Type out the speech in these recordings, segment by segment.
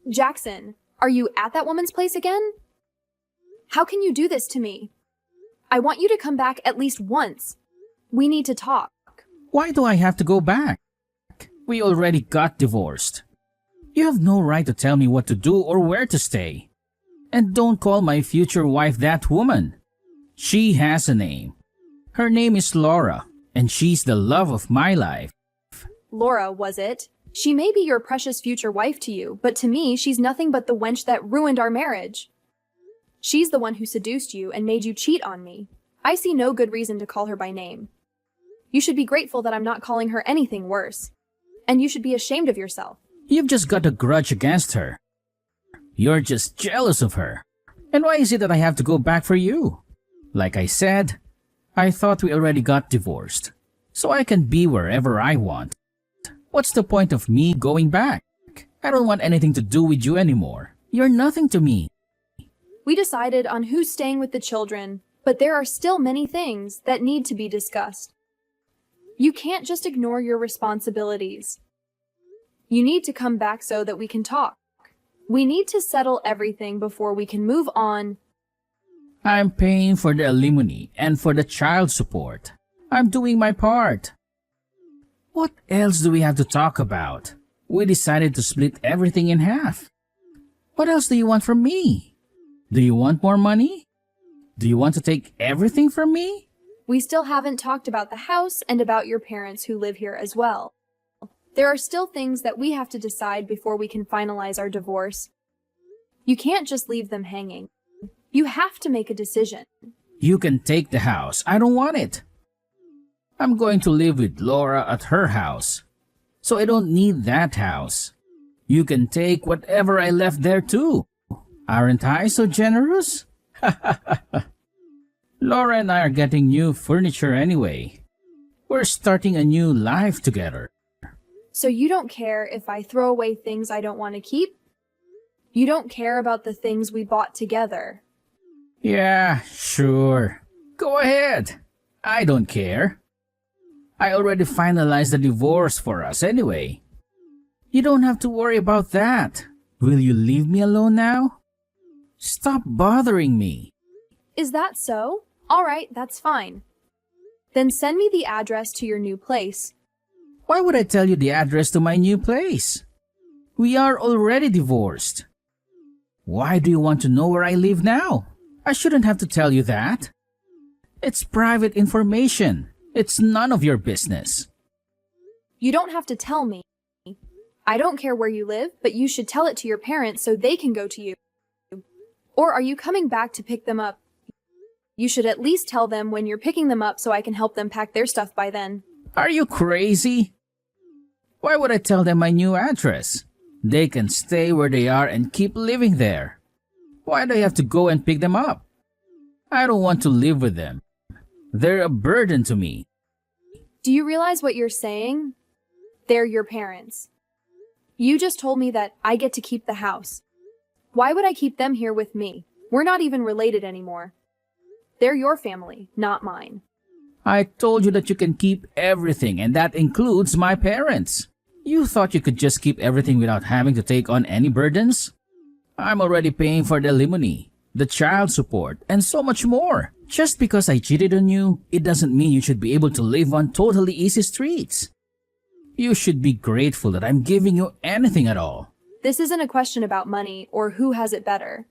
Jackson, are you at that woman's place again? How can you do this to me? I want you to come back at least once. We need to talk. Why do I have to go back? We already got divorced. You have no right to tell me what to do or where to stay. And don't call my future wife that woman. She has a name. Her name is Laura, and she's the love of my life. Laura, was it? She may be your precious future wife to you, but to me, she's nothing but the wench that ruined our marriage. She's the one who seduced you and made you cheat on me. I see no good reason to call her by name. You should be grateful that I'm not calling her anything worse. And you should be ashamed of yourself. You've just got a grudge against her. You're just jealous of her. And why is it that I have to go back for you? Like I said, I thought we already got divorced, so I can be wherever I want. What's the point of me going back? I don't want anything to do with you anymore. You're nothing to me. We decided on who's staying with the children, but there are still many things that need to be discussed. You can't just ignore your responsibilities. You need to come back so that we can talk. We need to settle everything before we can move on. I'm paying for the alimony and for the child support. I'm doing my part. What else do we have to talk about? We decided to split everything in half. What else do you want from me? Do you want more money? Do you want to take everything from me? We still haven't talked about the house and about your parents who live here as well. There are still things that we have to decide before we can finalize our divorce. You can't just leave them hanging. You have to make a decision. You can take the house. I don't want it. I'm going to live with Laura at her house, so I don't need that house. You can take whatever I left there too. Aren't I so generous? Laura and I are getting new furniture anyway. We're starting a new life together. So you don't care if I throw away things I don't want to keep? You don't care about the things we bought together? Yeah, sure. Go ahead. I don't care. I already finalized the divorce for us anyway. You don't have to worry about that. Will you leave me alone now? Stop bothering me. Is that so? All right, that's fine. Then send me the address to your new place. Why would I tell you the address to my new place? We are already divorced. Why do you want to know where I live now? I shouldn't have to tell you that. It's private information. It's none of your business. You don't have to tell me. I don't care where you live, but you should tell it to your parents so they can go to you. Or are you coming back to pick them up? You should at least tell them when you're picking them up so I can help them pack their stuff by then. Are you crazy? Why would I tell them my new address? They can stay where they are and keep living there. Why do I have to go and pick them up? I don't want to live with them. They're a burden to me. Do you realize what you're saying? They're your parents. You just told me that I get to keep the house. Why would I keep them here with me? We're not even related anymore. They're your family, not mine. I told you that you can keep everything, and that includes my parents. You thought you could just keep everything without having to take on any burdens? I'm already paying for the alimony, the child support, and so much more. Just because I cheated on you, it doesn't mean you should be able to live on totally easy streets. You should be grateful that I'm giving you anything at all. This isn't a question about money or who has it better.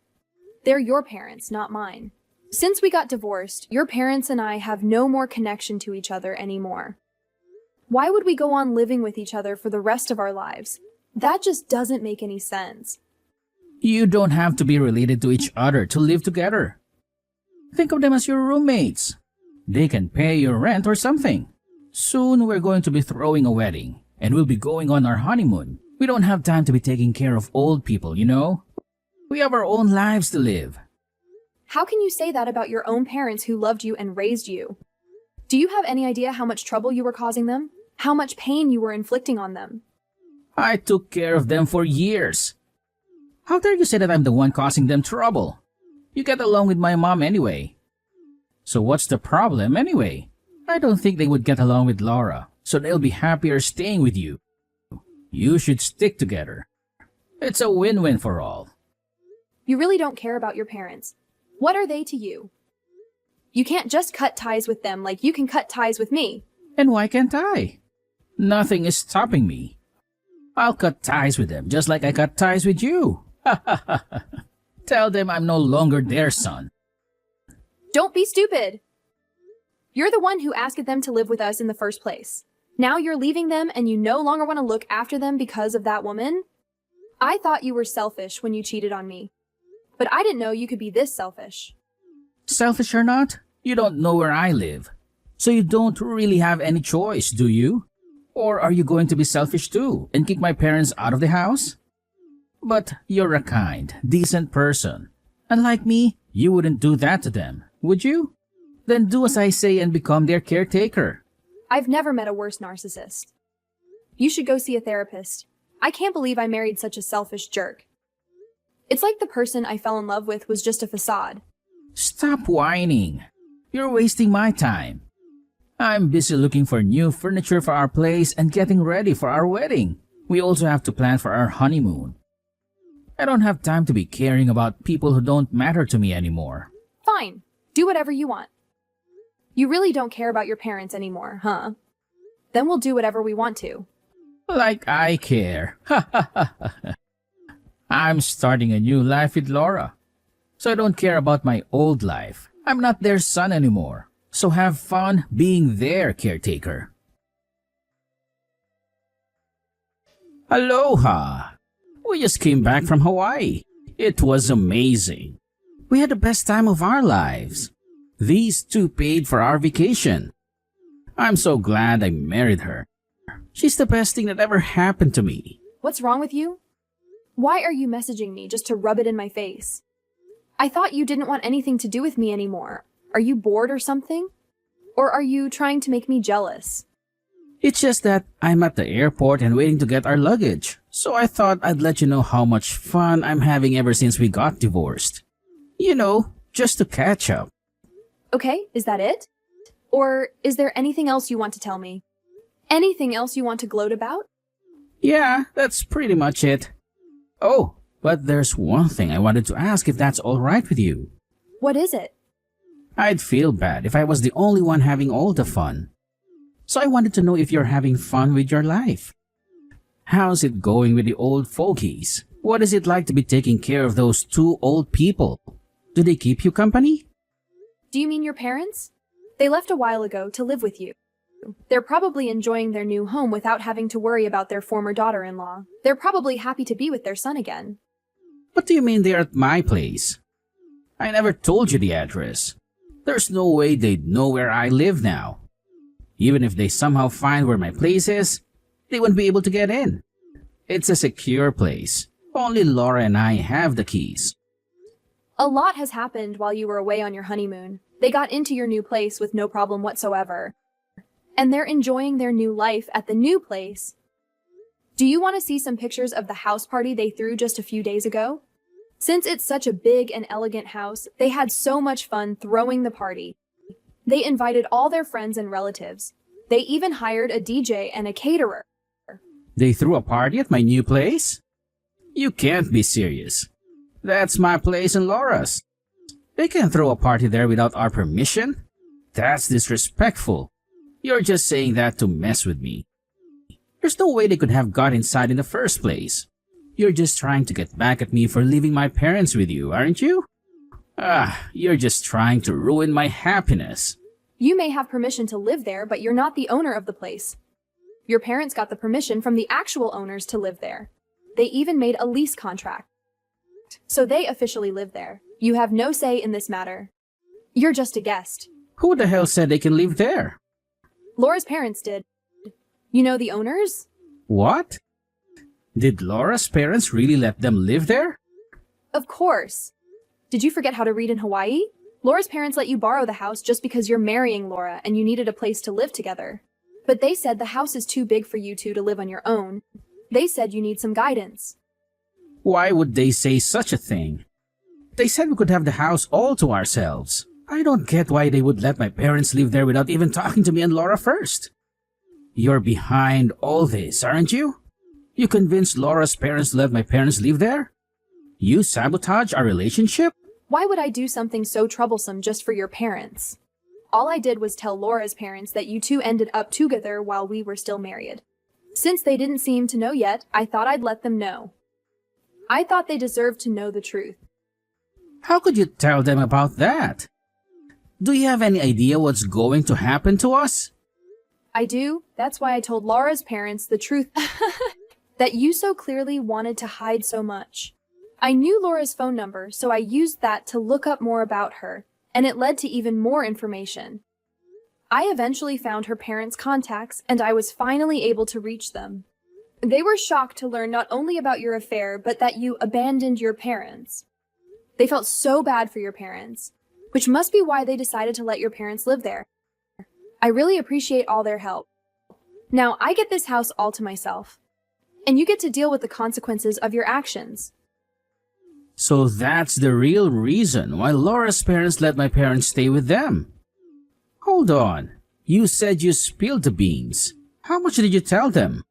They're your parents, not mine. Since we got divorced, your parents and I have no more connection to each other anymore. Why would we go on living with each other for the rest of our lives? That just doesn't make any sense. You don't have to be related to each other to live together. Think of them as your roommates. They can pay your rent or something. Soon we're going to be throwing a wedding, and we'll be going on our honeymoon. We don't have time to be taking care of old people, you know? We have our own lives to live. How can you say that about your own parents who loved you and raised you? Do you have any idea how much trouble you were causing them? How much pain you were inflicting on them? I took care of them for years. How dare you say that I'm the one causing them trouble? You get along with my mom anyway. So what's the problem anyway? I don't think they would get along with Laura, so they'll be happier staying with you. You should stick together. It's a win-win for all. You really don't care about your parents. What are they to you? You can't just cut ties with them like you can cut ties with me. And why can't I? Nothing is stopping me. I'll cut ties with them just like I cut ties with you. Tell them I'm no longer their son. Don't be stupid. You're the one who asked them to live with us in the first place. Now you're leaving them and you no longer want to look after them because of that woman? I thought you were selfish when you cheated on me. But I didn't know you could be this selfish. Selfish or not, you don't know where I live. So you don't really have any choice, do you? Or are you going to be selfish too and kick my parents out of the house? But you're a kind, decent person. Unlike me, you wouldn't do that to them, would you? Then do as I say and become their caretaker. I've never met a worse narcissist. You should go see a therapist. I can't believe I married such a selfish jerk. It's like the person I fell in love with was just a facade. Stop whining. You're wasting my time. I'm busy looking for new furniture for our place and getting ready for our wedding. We also have to plan for our honeymoon. I don't have time to be caring about people who don't matter to me anymore. Fine. Do whatever you want. You really don't care about your parents anymore, huh? Then we'll do whatever we want to. Like I care. I'm starting a new life with Laura. So I don't care about my old life. I'm not their son anymore. So have fun being their caretaker. Aloha! We just came back from Hawaii. It was amazing. We had the best time of our lives. These two paid for our vacation. I'm so glad I married her. She's the best thing that ever happened to me. What's wrong with you? Why are you messaging me just to rub it in my face? I thought you didn't want anything to do with me anymore. Are you bored or something? Or are you trying to make me jealous? It's just that I'm at the airport and waiting to get our luggage. So I thought I'd let you know how much fun I'm having ever since we got divorced. You know, just to catch up. Okay, is that it? Or is there anything else you want to tell me? Anything else you want to gloat about? Yeah, that's pretty much it. Oh, but there's one thing I wanted to ask if that's all right with you. What is it? I'd feel bad if I was the only one having all the fun. So I wanted to know if you're having fun with your life. How's it going with the old fogies? What is it like to be taking care of those two old people? Do they keep you company? Do you mean your parents? They left a while ago to live with you. They're probably enjoying their new home without having to worry about their former daughter-in-law. They're probably happy to be with their son again. What do you mean they're at my place? I never told you the address. There's no way they'd know where I live now. Even if they somehow find where my place is, they wouldn't be able to get in. It's a secure place. Only Laura and I have the keys. A lot has happened while you were away on your honeymoon. They got into your new place with no problem whatsoever. And they're enjoying their new life at the new place. Do you want to see some pictures of the house party they threw just a few days ago? Since it's such a big and elegant house, they had so much fun throwing the party. They invited all their friends and relatives. They even hired a DJ and a caterer. They threw a party at my new place? You can't be serious. That's my place and Laura's. They can't throw a party there without our permission? That's disrespectful. You're just saying that to mess with me. There's no way they could have got inside in the first place. You're just trying to get back at me for leaving my parents with you, aren't you? You're just trying to ruin my happiness. You may have permission to live there, but you're not the owner of the place. Your parents got the permission from the actual owners to live there. They even made a lease contract. So they officially live there. You have no say in this matter. You're just a guest. Who the hell said they can live there? Laura's parents did. You know the owners? What? Did Laura's parents really let them live there? Of course. Did you forget how to read in Hawaii? Laura's parents let you borrow the house just because you're marrying Laura and you needed a place to live together. But they said the house is too big for you two to live on your own. They said you need some guidance. Why would they say such a thing? They said we could have the house all to ourselves. I don't get why they would let my parents live there without even talking to me and Laura first. You're behind all this, aren't you? You convinced Laura's parents to let my parents live there? You sabotage our relationship? Why would I do something so troublesome just for your parents? All I did was tell Laura's parents that you two ended up together while we were still married. Since they didn't seem to know yet, I thought I'd let them know. I thought they deserved to know the truth. How could you tell them about that? Do you have any idea what's going to happen to us? I do. That's why I told Laura's parents the truth that you so clearly wanted to hide so much. I knew Laura's phone number, so I used that to look up more about her, and it led to even more information. I eventually found her parents' contacts, and I was finally able to reach them. They were shocked to learn not only about your affair, but that you abandoned your parents. They felt so bad for your parents, which must be why they decided to let your parents live there. I really appreciate all their help. Now I get this house all to myself, and you get to deal with the consequences of your actions. So that's the real reason why Laura's parents let my parents stay with them. Hold on. You said you spilled the beans. How much did you tell them?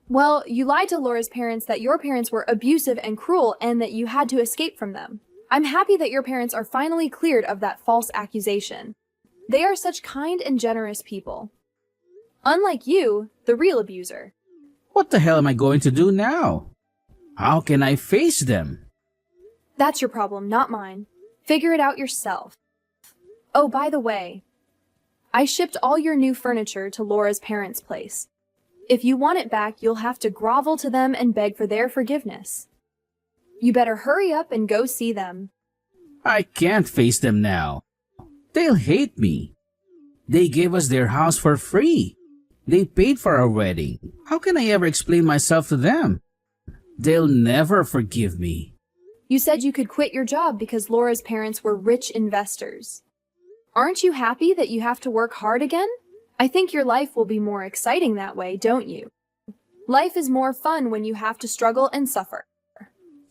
Well, you lied to Laura's parents that your parents were abusive and cruel and that you had to escape from them. I'm happy that your parents are finally cleared of that false accusation. They are such kind and generous people. Unlike you, the real abuser. What the hell am I going to do now? How can I face them? That's your problem, not mine. Figure it out yourself. Oh, by the way, I shipped all your new furniture to Laura's parents' place. If you want it back, you'll have to grovel to them and beg for their forgiveness. You better hurry up and go see them. I can't face them now. They'll hate me. They gave us their house for free. They paid for our wedding. How can I ever explain myself to them? They'll never forgive me. You said you could quit your job because Laura's parents were rich investors. Aren't you happy that you have to work hard again? I think your life will be more exciting that way, don't you? Life is more fun when you have to struggle and suffer.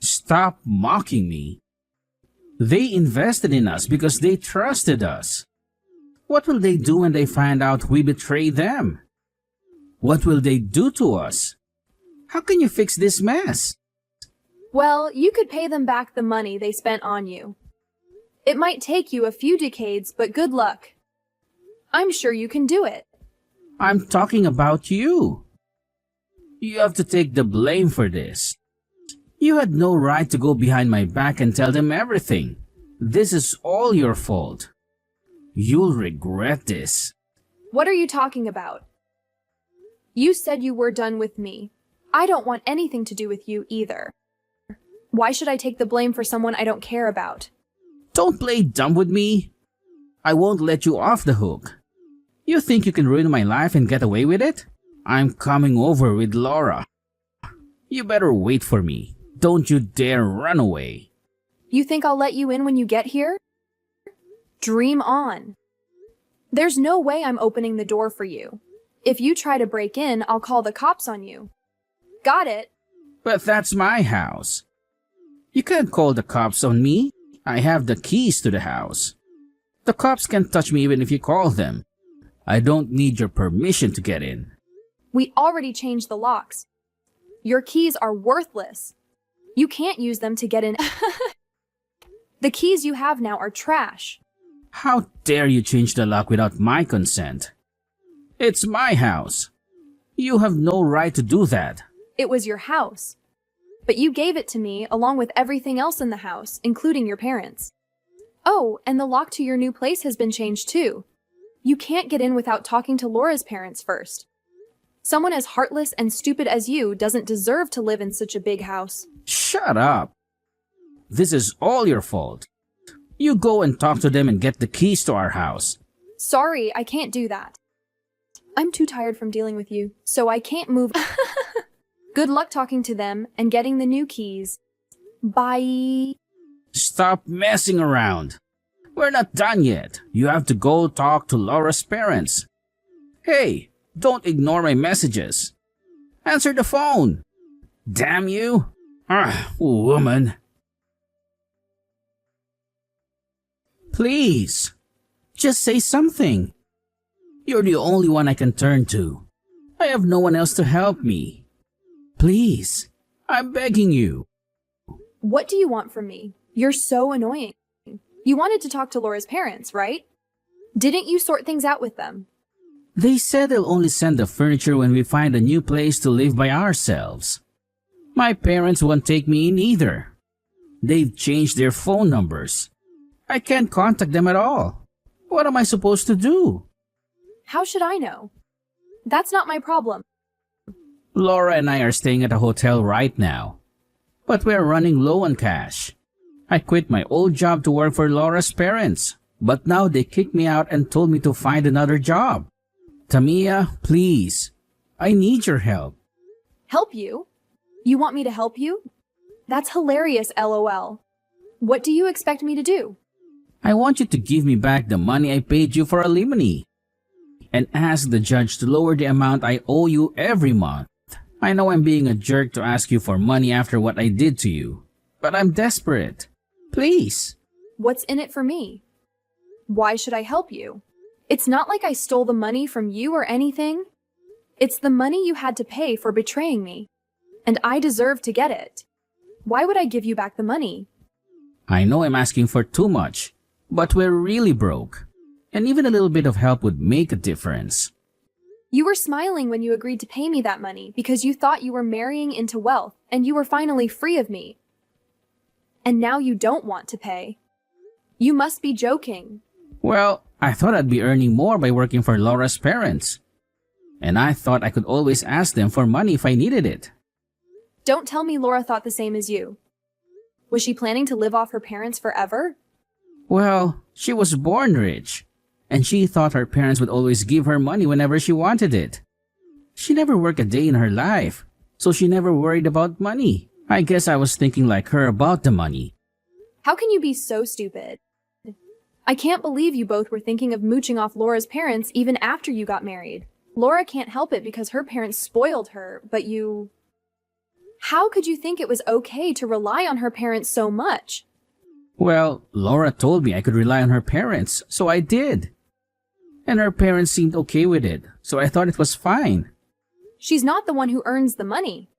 Stop mocking me. They invested in us because they trusted us. What will they do when they find out we betrayed them? What will they do to us? How can you fix this mess? Well, you could pay them back the money they spent on you. It might take you a few decades, but good luck. I'm sure you can do it. I'm talking about you. You have to take the blame for this. You had no right to go behind my back and tell them everything. This is all your fault. You'll regret this. What are you talking about? You said you were done with me. I don't want anything to do with you either. Why should I take the blame for someone I don't care about? Don't play dumb with me. I won't let you off the hook. You think you can ruin my life and get away with it? I'm coming over with Laura. You better wait for me. Don't you dare run away. You think I'll let you in when you get here? Dream on. There's no way I'm opening the door for you. If you try to break in, I'll call the cops on you. Got it? But that's my house. You can't call the cops on me. I have the keys to the house. The cops can't touch me even if you call them. I don't need your permission to get in. We already changed the locks. Your keys are worthless. You can't use them to get in. The keys you have now are trash. How dare you change the lock without my consent? It's my house. You have no right to do that. It was your house. But you gave it to me along with everything else in the house, including your parents. Oh, and the lock to your new place has been changed too. You can't get in without talking to Laura's parents first. Someone as heartless and stupid as you doesn't deserve to live in such a big house. Shut up. This is all your fault. You go and talk to them and get the keys to our house. Sorry, I can't do that. I'm too tired from dealing with you, so I can't move. Good luck talking to them and getting the new keys. Bye. Stop messing around. We're not done yet. You have to go talk to Laura's parents. Hey, don't ignore my messages. Answer the phone. Damn you. Woman. Please, just say something. You're the only one I can turn to. I have no one else to help me. Please, I'm begging you. What do you want from me? You're so annoying. You wanted to talk to Laura's parents, right? Didn't you sort things out with them? They said they'll only send the furniture when we find a new place to live by ourselves. My parents won't take me in either. They've changed their phone numbers. I can't contact them at all. What am I supposed to do? How should I know? That's not my problem. Laura and I are staying at a hotel right now, but we're running low on cash. I quit my old job to work for Laura's parents, but now they kicked me out and told me to find another job. Tamia, please. I need your help. Help you? You want me to help you? That's hilarious, LOL. What do you expect me to do? I want you to give me back the money I paid you for alimony and ask the judge to lower the amount I owe you every month. I know I'm being a jerk to ask you for money after what I did to you, but I'm desperate. Please. What's in it for me? Why should I help you? It's not like I stole the money from you or anything. It's the money you had to pay for betraying me, and I deserve to get it. Why would I give you back the money? I know I'm asking for too much, but we're really broke, and even a little bit of help would make a difference. You were smiling when you agreed to pay me that money because you thought you were marrying into wealth and you were finally free of me. And now you don't want to pay. You must be joking. Well, I thought I'd be earning more by working for Laura's parents. And I thought I could always ask them for money if I needed it. Don't tell me Laura thought the same as you. Was she planning to live off her parents forever? Well, she was born rich, and she thought her parents would always give her money whenever she wanted it. She never worked a day in her life, so she never worried about money. I guess I was thinking like her about the money. How can you be so stupid? I can't believe you both were thinking of mooching off Laura's parents even after you got married. Laura can't help it because her parents spoiled her, but you... How could you think it was okay to rely on her parents so much? Well, Laura told me I could rely on her parents, so I did. And her parents seemed okay with it, so I thought it was fine. She's not the one who earns the money.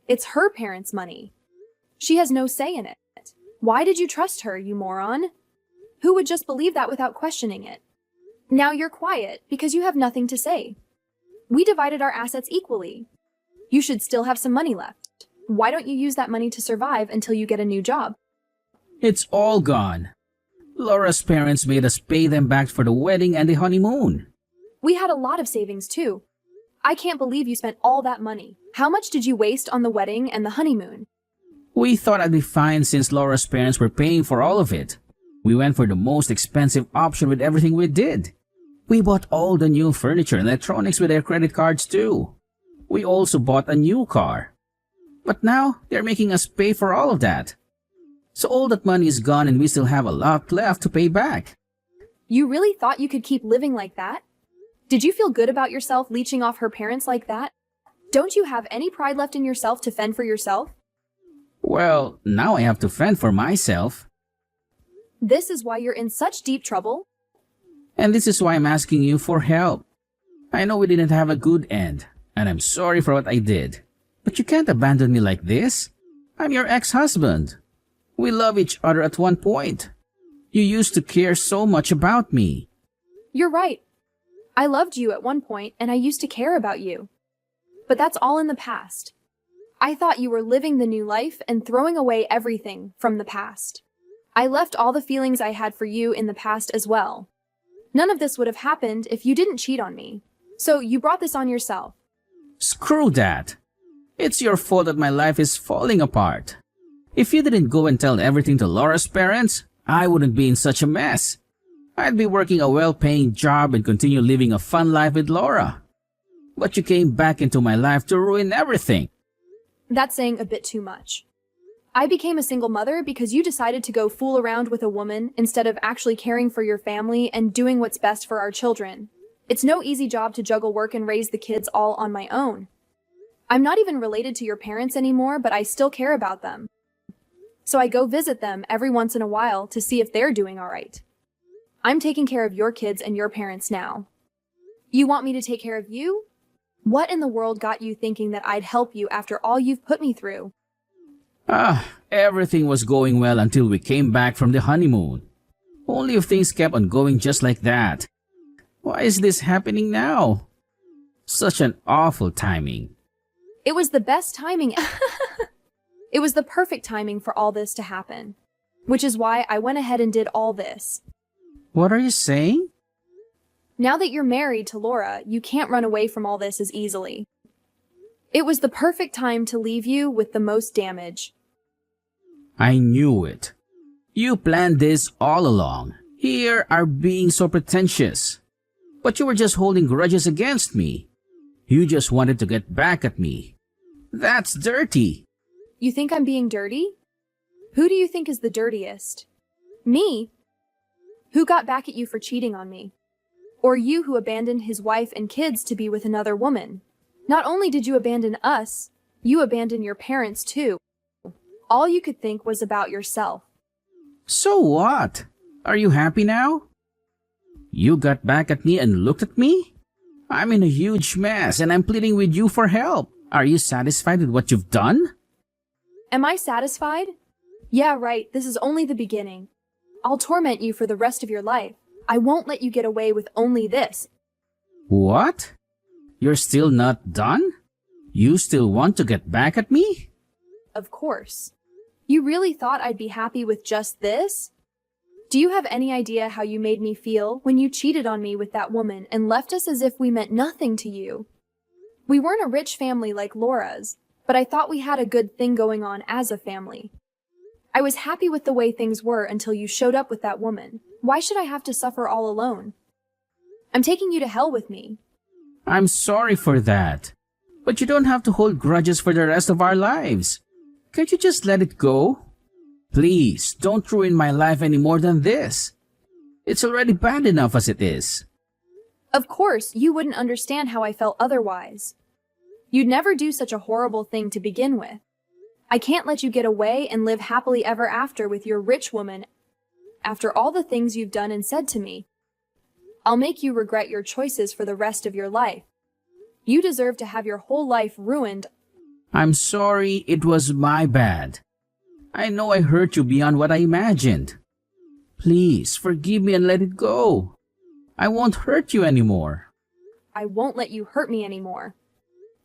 It's her parents' money. She has no say in it. Why did you trust her, you moron? Who would just believe that without questioning it? Now you're quiet because you have nothing to say. We divided our assets equally. You should still have some money left. Why don't you use that money to survive until you get a new job? It's all gone. Laura's parents made us pay them back for the wedding and the honeymoon. We had a lot of savings too. I can't believe you spent all that money. How much did you waste on the wedding and the honeymoon? We thought I'd be fine since Laura's parents were paying for all of it. We went for the most expensive option with everything we did. We bought all the new furniture and electronics with their credit cards too. We also bought a new car. But now, they're making us pay for all of that. So all that money is gone and we still have a lot left to pay back. You really thought you could keep living like that? Did you feel good about yourself leeching off her parents like that? Don't you have any pride left in yourself to fend for yourself? Well, now I have to fend for myself. This is why you're in such deep trouble? And this is why I'm asking you for help. I know we didn't have a good end, and I'm sorry for what I did. But you can't abandon me like this. I'm your ex-husband. We love each other at one point. You used to care so much about me. You're right. I loved you at one point and I used to care about you. But that's all in the past. I thought you were living the new life and throwing away everything from the past. I left all the feelings I had for you in the past as well. None of this would have happened if you didn't cheat on me. So you brought this on yourself. Screw that. It's your fault that my life is falling apart. If you didn't go and tell everything to Laura's parents, I wouldn't be in such a mess. I'd be working a well-paying job and continue living a fun life with Laura. But you came back into my life to ruin everything. That's saying a bit too much. I became a single mother because you decided to go fool around with a woman instead of actually caring for your family and doing what's best for our children. It's no easy job to juggle work and raise the kids all on my own. I'm not even related to your parents anymore, but I still care about them. So I go visit them every once in a while to see if they're doing all right. I'm taking care of your kids and your parents now. You want me to take care of you? What in the world got you thinking that I'd help you after all you've put me through? Everything was going well until we came back from the honeymoon. Only if things kept on going just like that. Why is this happening now? Such an awful timing. It was the best timing. It was the perfect timing for all this to happen. Which is why I went ahead and did all this. What are you saying? Now that you're married to Laura, you can't run away from all this as easily. It was the perfect time to leave you with the most damage. I knew it. You planned this all along. Here are being so pretentious. But you were just holding grudges against me. You just wanted to get back at me. That's dirty. You think I'm being dirty? Who do you think is the dirtiest? Me? Who got back at you for cheating on me? Or you who abandoned his wife and kids to be with another woman? Not only did you abandon us, you abandoned your parents too. All you could think was about yourself. So what? Are you happy now? You got back at me and looked at me? I'm in a huge mess and I'm pleading with you for help. Are you satisfied with what you've done? Am I satisfied? Yeah, right, this is only the beginning. I'll torment you for the rest of your life. I won't let you get away with only this. What? You're still not done? You still want to get back at me? Of course. You really thought I'd be happy with just this? Do you have any idea how you made me feel when you cheated on me with that woman and left us as if we meant nothing to you? We weren't a rich family like Laura's, but I thought we had a good thing going on as a family. I was happy with the way things were until you showed up with that woman. Why should I have to suffer all alone? I'm taking you to hell with me. I'm sorry for that. But you don't have to hold grudges for the rest of our lives. Can't you just let it go? Please, don't ruin my life any more than this. It's already bad enough as it is. Of course, you wouldn't understand how I felt otherwise. You'd never do such a horrible thing to begin with. I can't let you get away and live happily ever after with your rich woman after all the things you've done and said to me. I'll make you regret your choices for the rest of your life. You deserve to have your whole life ruined. I'm sorry, it was my bad. I know I hurt you beyond what I imagined. Please, forgive me and let it go. I won't hurt you anymore. I won't let you hurt me anymore.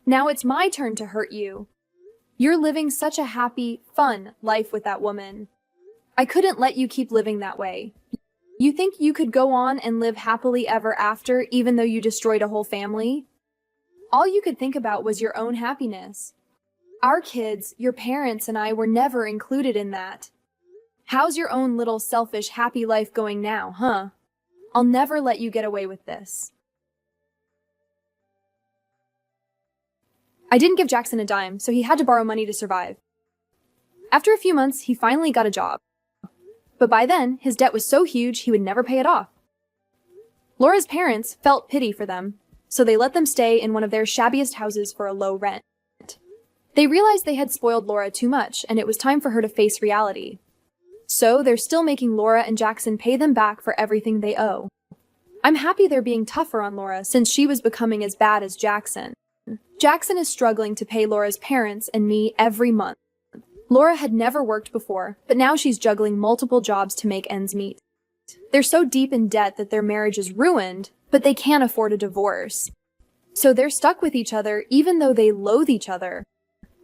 Now it's my turn to hurt you. You're living such a happy, fun life with that woman. I couldn't let you keep living that way. You think you could go on and live happily ever after even though you destroyed a whole family? All you could think about was your own happiness. Our kids, your parents, and I were never included in that. How's your own little selfish, happy life going now, huh? I'll never let you get away with this. I didn't give Jackson a dime, so he had to borrow money to survive. After a few months, he finally got a job. But by then, his debt was so huge he would never pay it off. Laura's parents felt pity for them, so they let them stay in one of their shabbiest houses for a low rent. They realized they had spoiled Laura too much, and it was time for her to face reality. So they're still making Laura and Jackson pay them back for everything they owe. I'm happy they're being tougher on Laura since she was becoming as bad as Jackson. Jackson is struggling to pay Laura's parents and me every month. Laura had never worked before, but now she's juggling multiple jobs to make ends meet. They're so deep in debt that their marriage is ruined, but they can't afford a divorce. So they're stuck with each other even though they loathe each other.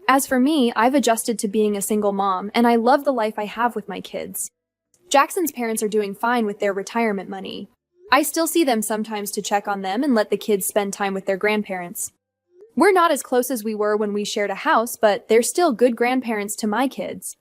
As for me, I've adjusted to being a single mom, and I love the life I have with my kids. Jackson's parents are doing fine with their retirement money. I still see them sometimes to check on them and let the kids spend time with their grandparents. We're not as close as we were when we shared a house, but they're still good grandparents to my kids.